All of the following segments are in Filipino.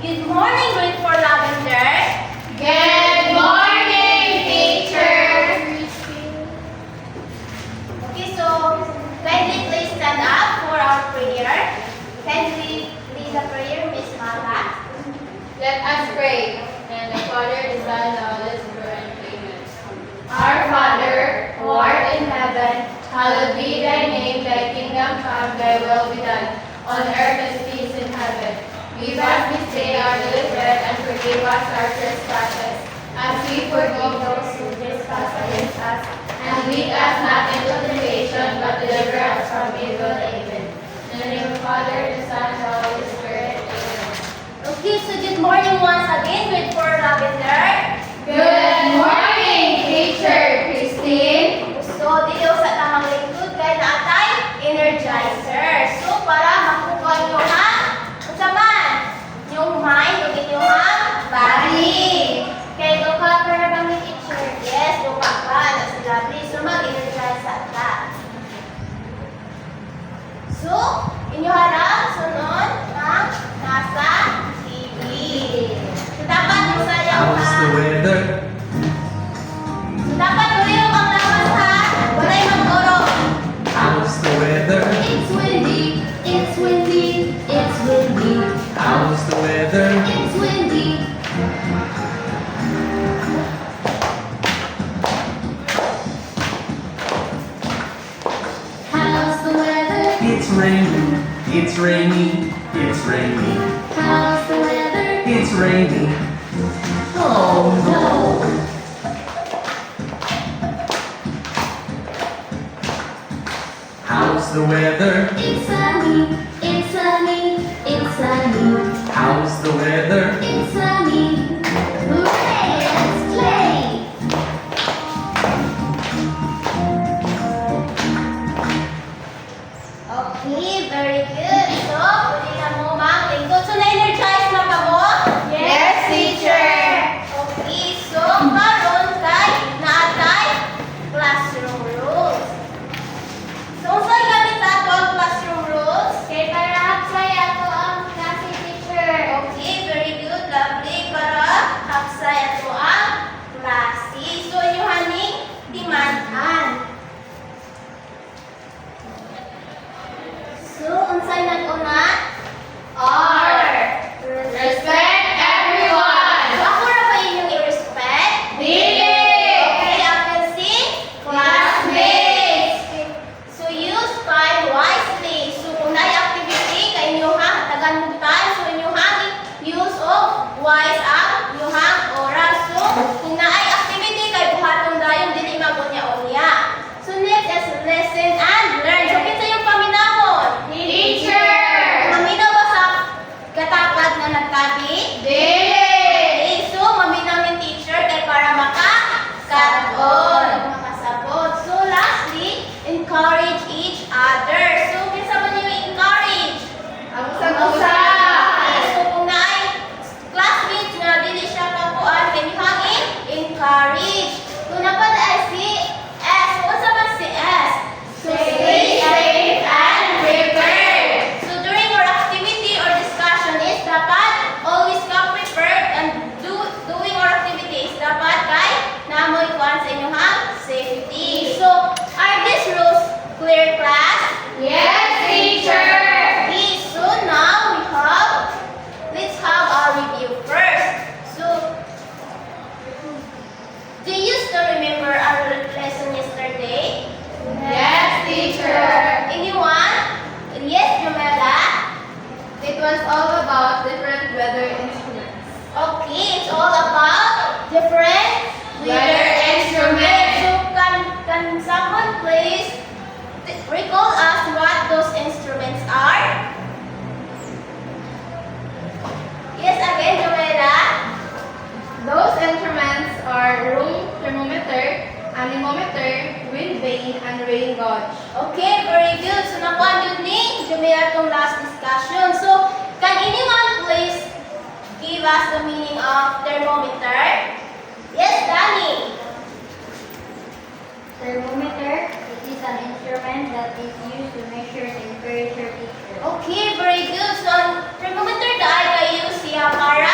Good morning, grade 4 Lavender. Good morning, teacher. Okay, so kindly please stand up for our prayer. Kindly lead the prayer, Miss Mala. Let us pray. And the Father, the Son, the Holy Spirit, amen. Our Father, who art in heaven, hallowed be thy name, thy kingdom come, thy will be done, on earth as it is in heaven. Give us this day our daily bread, and forgive us our trespasses, as we forgive those who trespass against us. And lead us not into temptation, but deliver us from evil. Amen. In the name of the Father, the Son, and the Holy Spirit. Amen. Okay, so good morning once again, grade 4 Lavender. Good morning, Teacher Christine. So, dito sa tamang lingkod kay natay energizer. So, para makukuha nyo ha, sa man, yung mind, ugin nyo ha, body. Kaya duka para bang ni teacher? Yes, duka ka, nasa lovely. So, mag-energize ka. So, inyo harap, sunod, ang nasa TV. So, dapat yung sayaw How's ha. the weather? So, dapat tuloy ang labas ha. Walay mag-oro. How's the weather? It's windy, it's windy, it's windy, How's the weather? it's windy. How's the weather? It's raining. It's rainy. It's rainy. How's the weather? It's rainy. Oh no. How's the weather? It's sunny, it's sunny, it's sunny, How's the weather? it's sunny. Hooray, let's play! Okay, very good. So, pwede na mo mag-lingkod. So, na-energize na ba mo? Yes, teacher. Okay, so, karon kay naatay classroom rules. So, saan gamit nato ang classroom rules? Kay para hapsay ato ang klase, teacher. Okay, very good, lovely. Para hapsay ato ang klase. So, yung haning timanhan. So, unsay nag-una? R. Respect everyone. So, ako ra ba inyong i-respect? Dili. Okay, after C, classmates. So, use time wisely. So, kung na activity, kay inyo ha, hatagan mo time. So, inyo ha, use of wise ang inyong oras. So, kung na ay activity, kay buhaton dayon, dili magunya-unya. So, next is lesson and learn. So, kinsa yung paminahon? Teacher. Maminaw ba sa katapad na nagtabi? Dili. Okay, so maminaw yung teacher kay para makakaroon, makasabot. So lastly, encourage each other. So kinsa man yung encourage? Ang usag-usa. Okay, so kung naay classmates na dili siya kakuan kay hangin, encourage. Kung napad ay si S, unsa man si S? So Stay safe and prepared. So during our activity or discussion is dapat always come prepared and doing our activities dapat kay namoy kuan sa inyong safety. So are these rules clear, class? Yes, teacher. Okay, so now let's have our review first. So do you still remember our lesson yesterday? Yes, teacher. Anyone? Yes, Jumela? It was all about different weather instruments. Okay, it's all about different Weather instruments. So can someone please recall us what those instruments are? Yes, again, Joella. Those instruments are room thermometer, anemometer, wind vane, and rain gauge. Okay, very good. So nakuha yun ni Joella itong last discussion. So can anyone please give us the meaning of thermometer? Yes, Danny. Thermometer, it is an instrument that is used to measure temperature. Okay, very good. So, thermometer dahil kayo siya para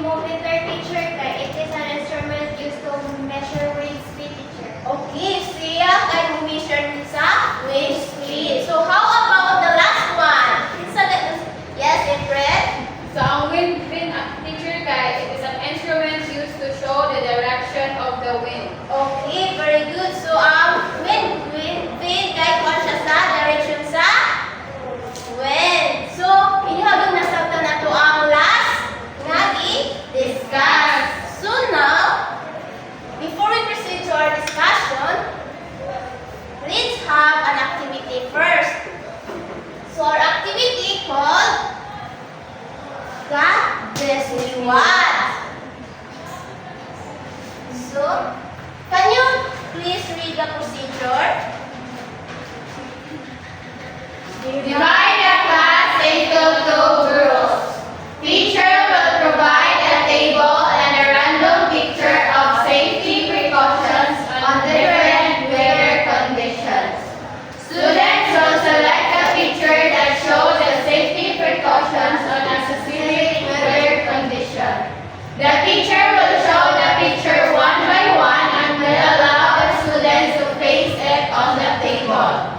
multimeter, teacher, kay it is an instrument used to measure wind speed, teacher. Okay, siya kay measure sa wind speed. So how about the last one? Yes, April? So, ang wind teacher, kay it is an instrument used to show the direction of the wind. Okay, very good. So, wind kay kuan siya sa direction sa wind. So, inyo hagong nasabtan na to ang last nga i-discuss. So now, before we proceed to our discussion, let's have an activity first. So, our activity called God Bless Me What? So, can you please read the procedure? Divide the class into two groups. Teacher will provide a table and a random picture of safety precautions on different weather conditions. Students will select a picture that shows the safety precautions on a specific weather condition. The teacher will show the picture one by one and will allow the students to face it on the table.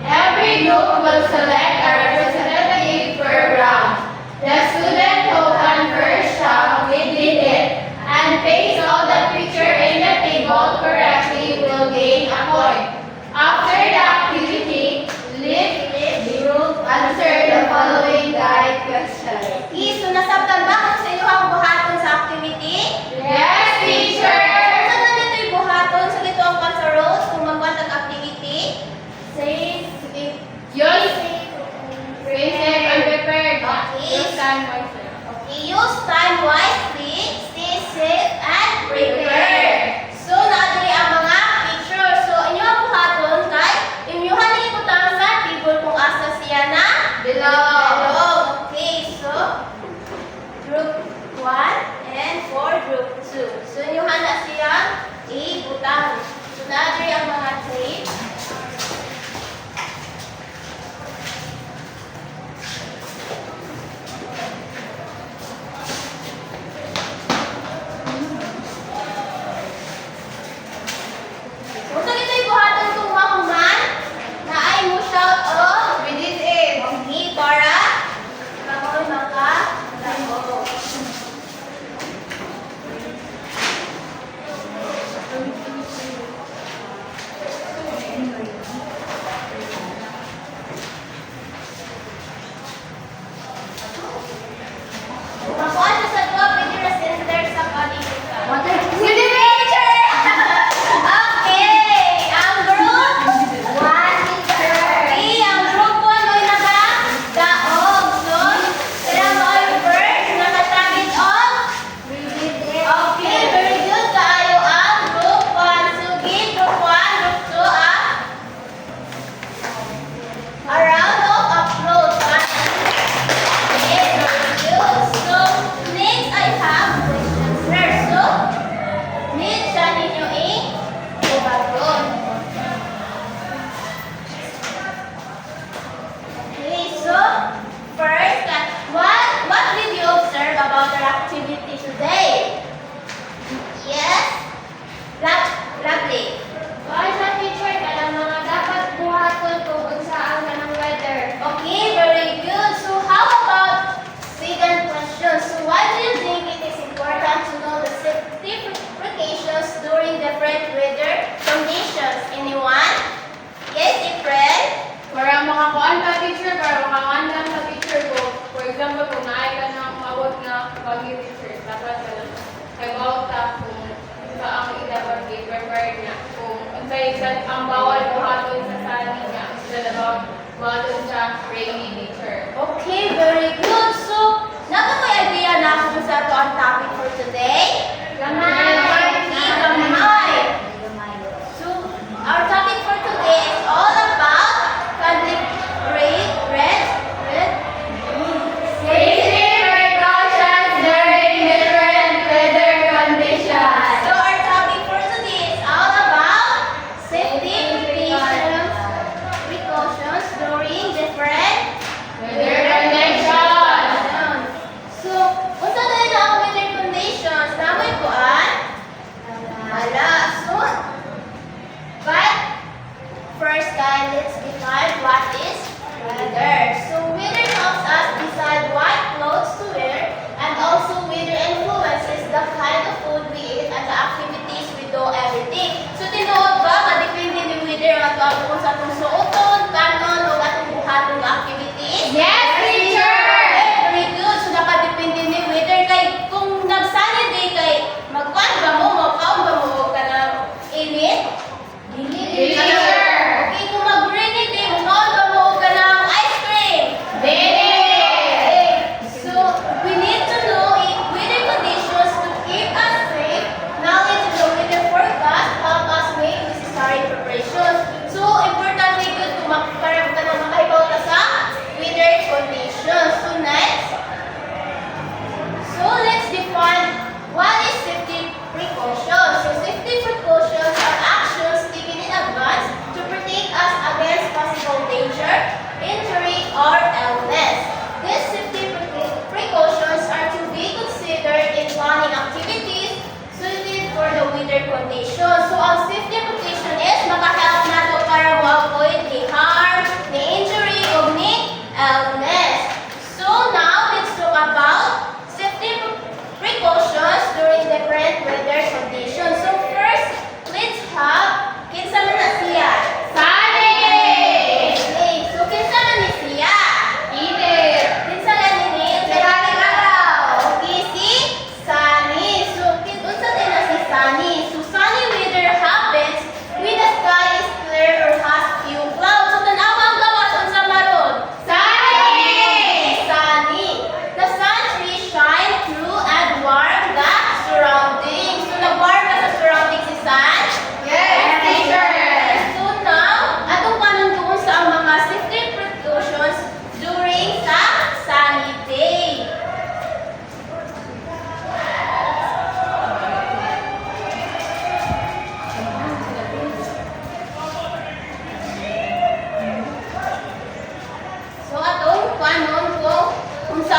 Every group will select a representative per round. The student who can first shout "We did it" and paste all the picture in the table correctly will gain a point. After the activity, let the group answer the following guide questions. Okay, so nasabtan ba kung sa inyo ang buhaton sa activity? Yes, teacher! Sa nandito yung buhaton, sa dito ang pansaros kung magwantag activity? Say, sige. Use basic and prepared. Okay. Use time wisely. Okay, use time wisely, stay safe, and prepare. So, naadali ang mga picture. So, inyo ang buhaton kay imyuhan ni ibutang sa table kung asa siya na Below. Okay, so group 1 and for group 2. So, inyuhan na siya ibutang. So, naadali ang mga tape. Kung sa ito'y buhaton kung mahuman, na ay mo shout of We did it. okay, para kamoy maka-lamo.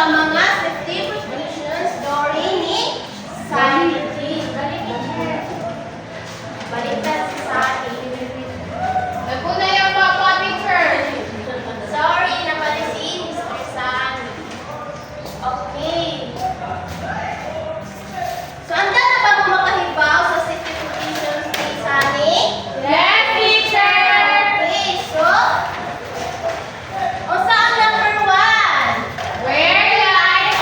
ang mga safety precautions during sanity. Baliktad si Sani. Naguna yung papa, teacher. Sorry, nabali si Mr. Sani. Okay. So, handa na ba mo makahibaw sa safety precautions ni Sani? Yes, teacher. Okay, so, unsa ang number 1? Wear your eyes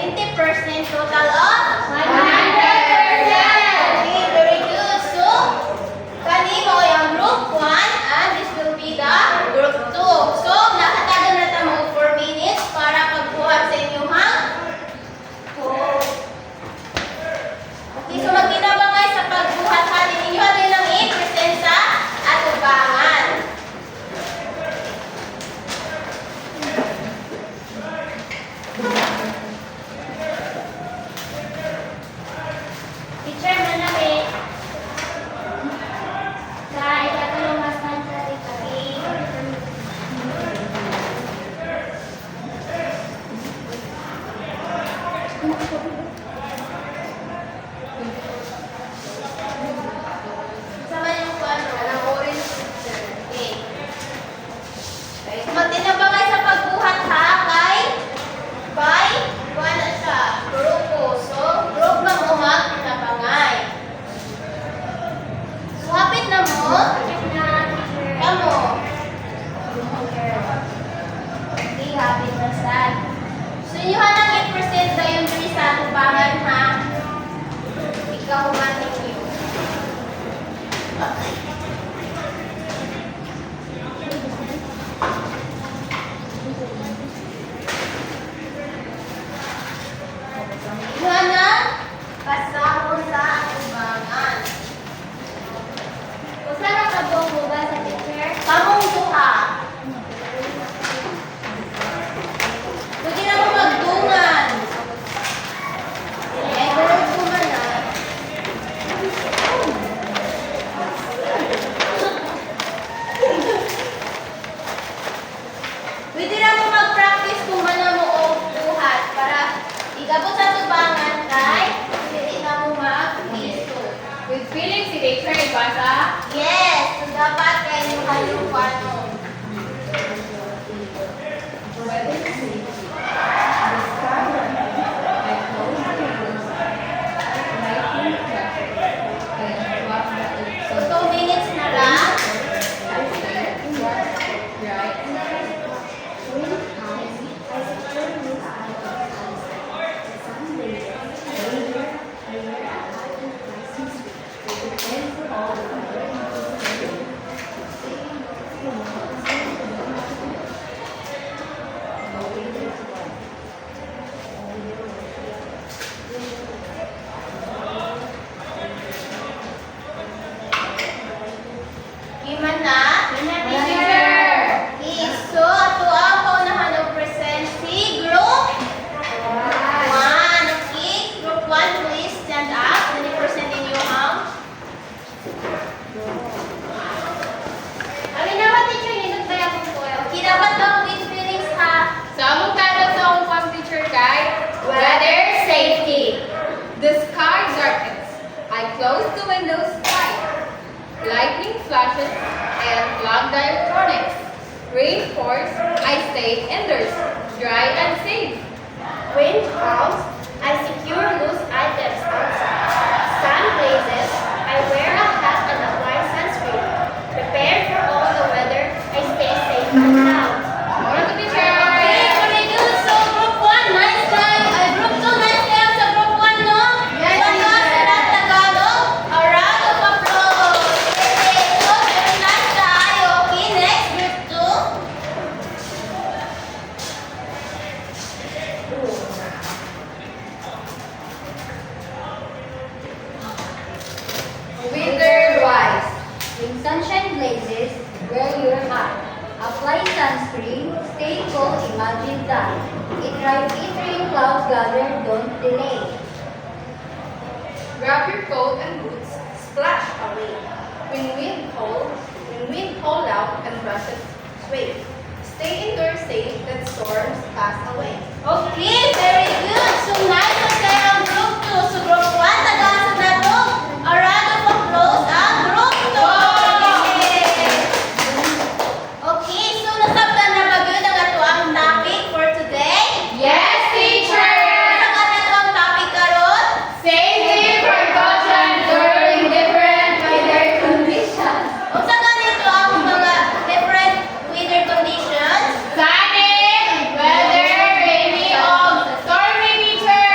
20%, total of 100%. Okay, very good. So, kanino yung group 1 and this will be the group 2. So, nakatagan na tamo 4 minutes para pagbuhat sa inyong okay, so magkinabangay sa pagbuhat ha. Ninyo din ang i-present sa atubangan. Teacher, manami. Kahit katulong mas nangyari kami. Sama yung ano, ang orange picture. Okay. Okay, so magtinabangay sa pagbuhat ha, kay by na siya, grupo. So, group na mo magtinabangay. So, hapit na mo. Kamo. Okay, hapit na sad. So, inyo hanang i-present na yung diri sa atubangan ha. Ikaw humating yun. Hana, pasahon sa atubangan. Kung saan nakabong mo ba sa teacher? Kamong duha. Pwede na mo magdungan. Eh, gulong duman na. Pwede na mo mag-practice kung ano mo o buhat para igabot sa tubangan kay pwede na mo mag-iso. With feelings, si teacher ibasa. Yes, so dapat kayo yung halupano. So 2 minutes na lang. Giman na? Teacher! Okay, so ato ang paunahan ng present si group 1. Okay, group 1, please stand up. Then i-present in your arm. Alin naman teacher, ninagbayan ko po. Okay, dapat daw with feelings ha. So, among tanong sa akong pang teacher kay weather safety. The sky darkens. I close the windows tight. Lightning flashes and flag the electronics. Rain pours. I stay indoors, dry and safe. Wind comes, I secure loose items outside. Sun blazes, I wear a hat and apply sunscreen. Prepared for all the weather, I stay safe and sound. More to teacher! Okay, very good. So, group 1, nice try. Group 2, nice try sa group 1, no? Yes, Baka teacher. sa Tagalog, a round of applause. Okay, so, very nice try. Okay, next, group 2. Weather-wise. When sunshine blazes, wear your hat. Apply sunscreen, stay cool, imagine that. If rain clouds gather, don't delay. Grab your coat and boots, splash away. When wind call out and brushes sway. Stay indoors safe, let storms pass away. Okay, very good. So, nice na tayo ang group 2. So, group 1, tagaan sa nato. A round of applause ang group 2. Okay, so nasabtan na ba yun ang ato ang topic for today? Yes, teacher! Sa kanito ang topic karon? Safety precaution during different weather conditions. O sa ganito ang mga different weather conditions? Sunny, weather, rainy, or stormy, teacher.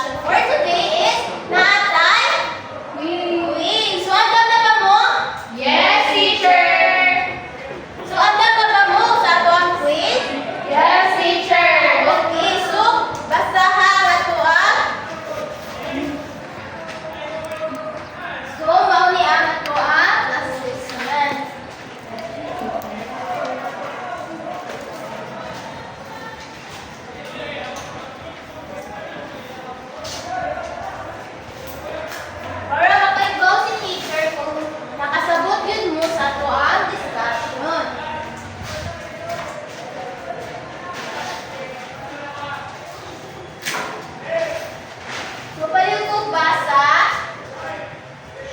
discussion for today is natay queen. So, andam na ba mo? Yes, teacher. So, andam na ba mo sa ato ang quiz? Yes, teacher. Okay, so, basta ha, ato ang so, mauni ang ato ang assessment. Para makaibaw si teacher kung nakasabot yun mo sa ato ang discussion. So, paling ko basa.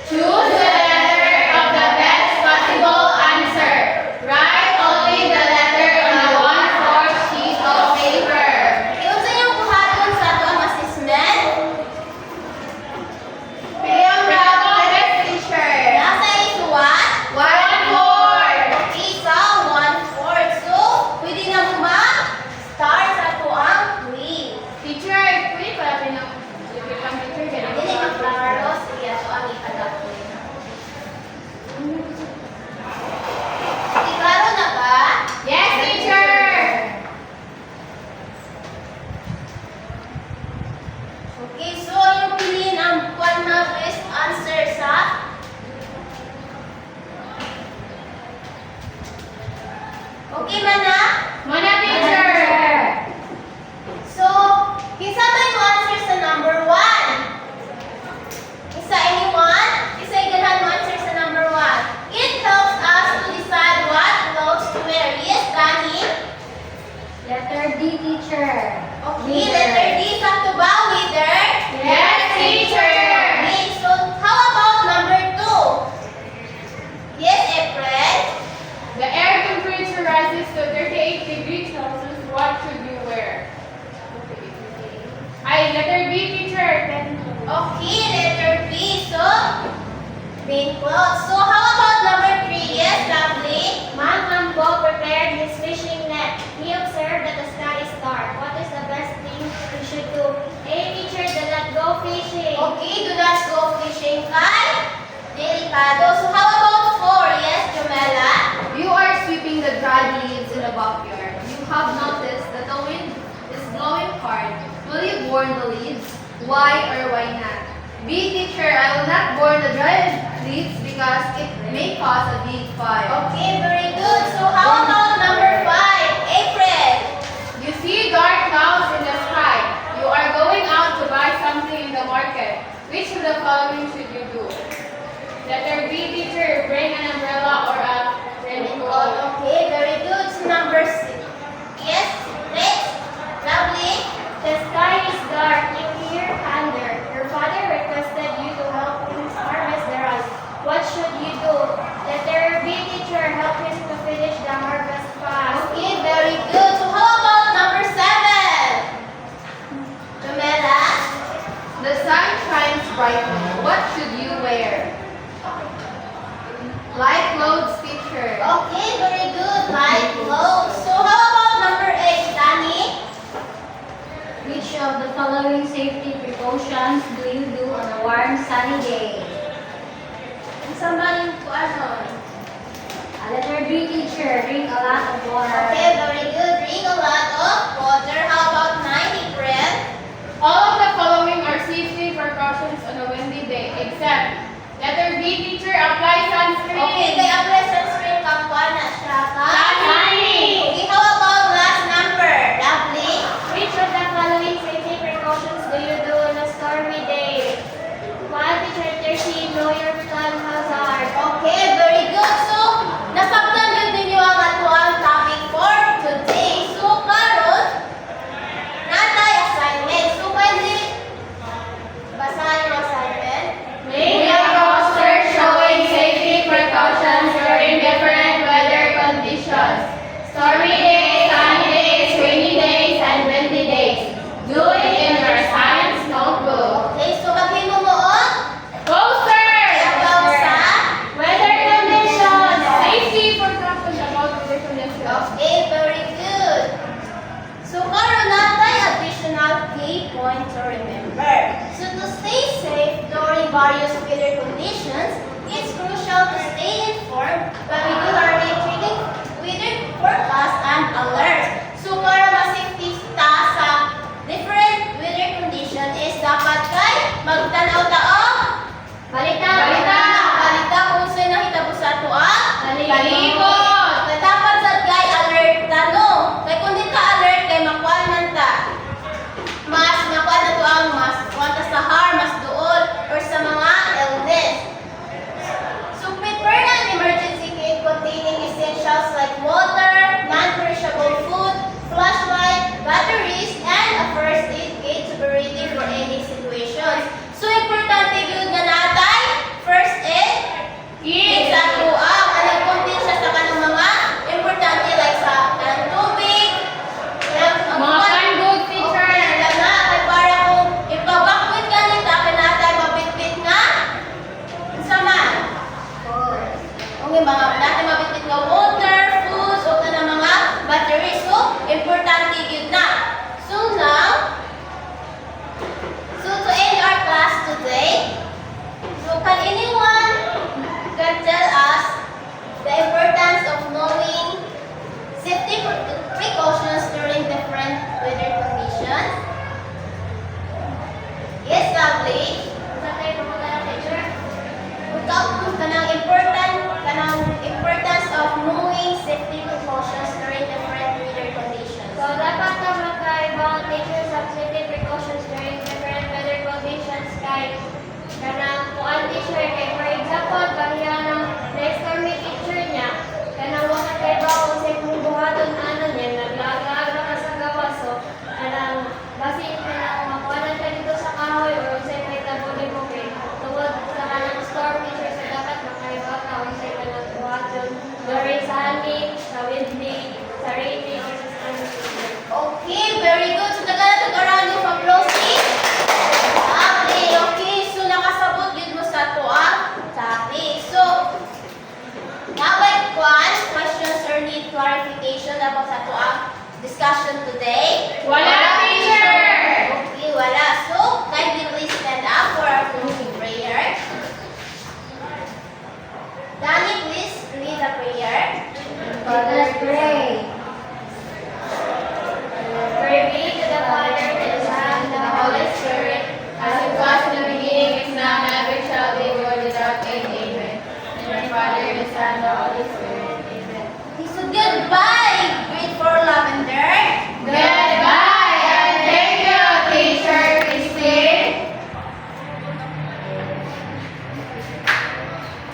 Choose the letter of the best possible answer. Write only the letter on the 1/4 sheet of paper. Iyon sa iyong buhaton sa ato ang assessment. Piyong bravo, best teacher. Nasa isuwat. 1/4. Okay, sa 1/4. So, pwede na mo ma-start sa ato ang quiz. Teacher, pwede pala pinang teacher ganun. Dili ka klaro, sige ato ang i-adapt ko. Klaro na ba? Yes, teacher. Okay, so yung piliin ang kwan na best answer sa okay man na? Mana, teacher. So, kinsa man mo answer sa number 1? Isa anyone? Isa ganahan mo answer sa number 1. It helps us to decide what clothes to wear. Yes, Danny? Letter D, teacher. Okay, letter D. Sakto ba, Wither? Yes, teacher. Okay, so how about number 2? Yes, April? The air temperature rises to 38 degrees Celsius. What should you wear? Ay, letter B, teacher. Okay, letter B. So, plain clothes. So, how about number 3? Yes, lovely. Man Ambo prepared his fishing net. He observed that the sky is dark. What is the best thing he should do? A. Teacher, do not go fishing. Okay, do not go fishing kay delikado. So, how about 4? Yes, Jomela? You are sweeping the dried leaves in the backyard. You have noticed that the wind is blowing hard. Will you burn the leaves? Why or why not? B. Teacher, I will not burn the dried leaves because it may cause a big fire. Okay, very good. So, how about number 5? April? You see dark clouds in the sky. You are going out to buy something in the market. Which of the following should you do? Letter B, teacher, bring an umbrella or a raincoat. Okay, very good. So, number 6. Yes, next. Lovely. The sky is dark. You hear thunder. Your father requested you to help him harvest the rice. What should you do? Letter B, teacher, help him to finish the harvest fast. Okay, very good. So, how about number 7? Jomela? The sun shines brightly. What should you wear? Light clothes, teacher. Okay, very good. Light clothes. So, how about number 8, Danny? Which of the following safety precautions do you do on a warm, sunny day? Ang samahin ko ano? Letter B, teacher. Drink a lot of water. Okay, very good. Drink a lot of water. How about 9, April? All of the following are safety precautions on a windy day, except letter B, teacher, apply sunscreen. Okay, kaya apply sunscreen kapwa na siya ka. Sunny. Okay, how about last number? Lovely. Which of the following safety precautions do you do on a stormy day? 1, teacher, 13, know your flood hazard. Okay, very good. So, nasabtan yun ninyo ang ato ang topic for today. So, karon natay assignment. So, kindly various weather conditions, it's crucial to stay informed by regularly checking weather forecast and alerts. So para ma-safety ta sa different weather condition is dapat kay magtanaw taong Balita! balita kung sa'yo nakitabo sa ato ang Palibot! dapat sa kay alert tanong. Kay kung di ka alert kay makuha man ta. Mas nakuha na to ang mas kuwanta sa harm, mas duol, or sa mga illness. So prepare an emergency kit containing essentials like water, non-perishable food, flashlight, batteries, and a first aid kit to be ready for any situations. So importante yun nga natay first aid kit sa tuang. Nag-contain siya sa kanang mga importante like sa kanang tubig, Mga canned goods, teacher. kay para kung ipabakwit ka nita, kinatay mabitbit nga sama. Kung yung mga natin mabitbit nga water, foods, o na mga batteries. So, importante yun na. So now, to end our class today, so can anyone can tell us the importance of knowing safety precautions during different weather conditions? Yes, lovely. Ikaw, kanang importance of knowing safety precautions